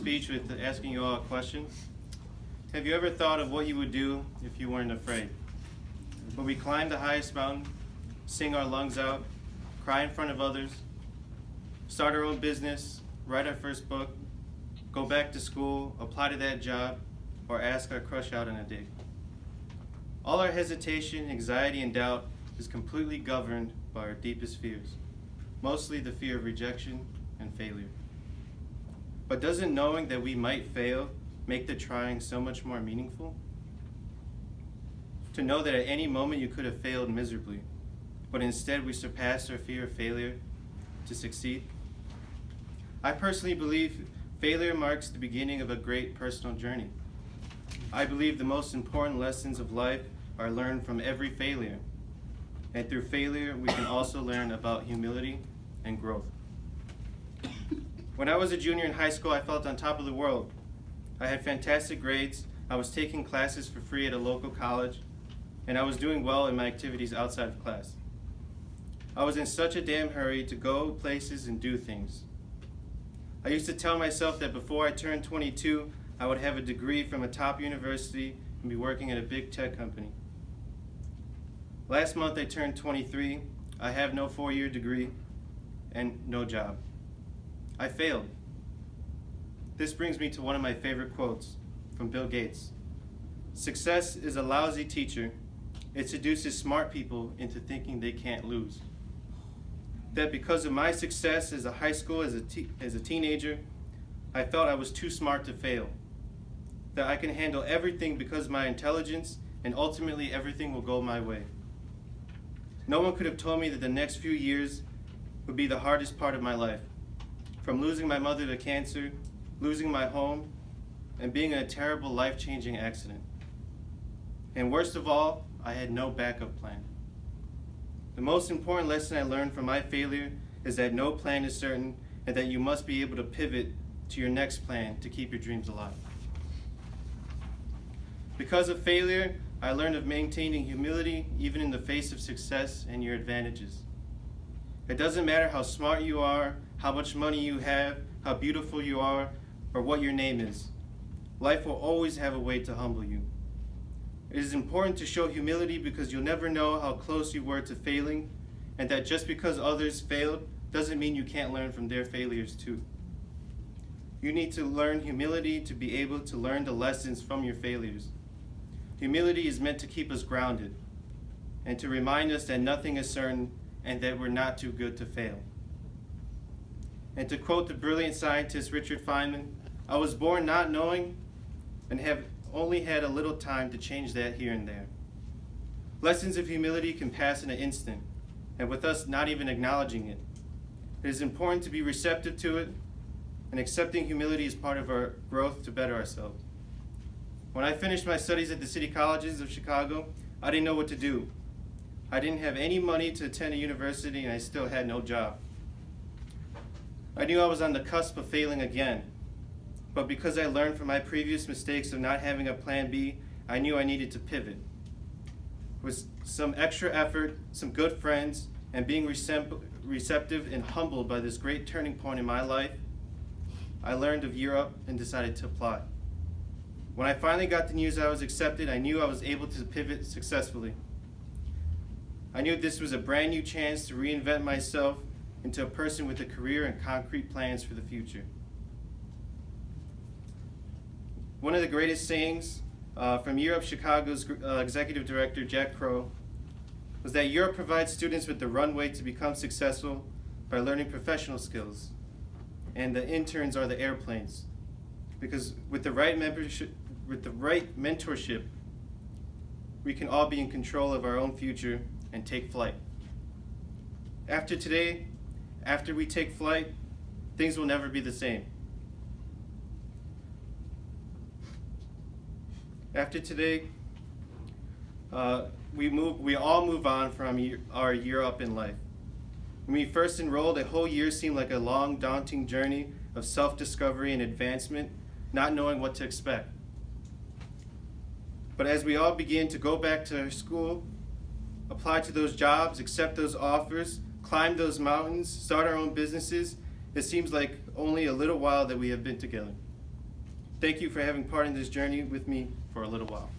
speech with asking you all a question. Have you ever thought of what you would do if you weren't afraid? Would we climb the highest mountain, sing our lungs out, cry in front of others, start our own business, write our first book, go back to school, apply to that job, or ask our crush out on a date? All our hesitation, anxiety, and doubt is completely governed by our deepest fears, mostly the fear of rejection and failure. But doesn't knowing that we might fail make the trying so much more meaningful? To know that at any moment you could have failed miserably, but instead we surpassed our fear of failure to succeed? I personally believe failure marks the beginning of a great personal journey. I believe the most important lessons of life are learned from every failure. And through failure, we can also learn about humility and growth. When I was a junior in high school, I felt on top of the world. I had fantastic grades, I was taking classes for free at a local college, and I was doing well in my activities outside of class. I was in such a damn hurry to go places and do things. I used to tell myself that before I turned 22, I would have a degree from a top university and be working at a big tech company. Last month I turned 23, I have no 4-year degree, and no job. I failed. This brings me to one of my favorite quotes from Bill Gates. Success is a lousy teacher. It seduces smart people into thinking they can't lose. That because of my success as a high school, as a teenager, I felt I was too smart to fail. That I can handle everything because of my intelligence, and ultimately everything will go my way. No one could have told me that the next few years would be the hardest part of my life. From losing my mother to cancer, losing my home, and being in a terrible life-changing accident. And worst of all, I had no backup plan. The most important lesson I learned from my failure is that no plan is certain and that you must be able to pivot to your next plan to keep your dreams alive. Because of failure, I learned of maintaining humility even in the face of success and your advantages. It doesn't matter how smart you are, how much money you have, how beautiful you are, or what your name is. Life will always have a way to humble you. It is important to show humility because you'll never know how close you were to failing, and that just because others failed doesn't mean you can't learn from their failures too. You need to learn humility to be able to learn the lessons from your failures. Humility is meant to keep us grounded and to remind us that nothing is certain and that we're not too good to fail. And to quote the brilliant scientist Richard Feynman, I was born not knowing and have only had a little time to change that here and there. Lessons of humility can pass in an instant, and with us not even acknowledging it. It is important to be receptive to it, and accepting humility is part of our growth to better ourselves. When I finished my studies at the City Colleges of Chicago, I didn't know what to do. I didn't have any money to attend a university, and I still had no job. I knew I was on the cusp of failing again, but because I learned from my previous mistakes of not having a plan B, I knew I needed to pivot. With some extra effort, some good friends, and being receptive and humbled by this great turning point in my life, I learned of Europe and decided to apply. When I finally got the news I was accepted, I knew I was able to pivot successfully. I knew this was a brand new chance to reinvent myself into a person with a career and concrete plans for the future. One of the greatest sayings from Europe Chicago's executive director, Jack Crow, was that Europe provides students with the runway to become successful by learning professional skills, and the interns are the airplanes. Because with the right mentorship, we can all be in control of our own future and take flight. After today, after we take flight, things will never be the same. After today, we all move on from our year up in life. When we first enrolled, a whole year seemed like a long, daunting journey of self-discovery and advancement, not knowing what to expect. But as we all begin to go back to school, apply to those jobs, accept those offers, climb those mountains, start our own businesses, it seems like only a little while that we have been together. Thank you for having part in this journey with me for a little while.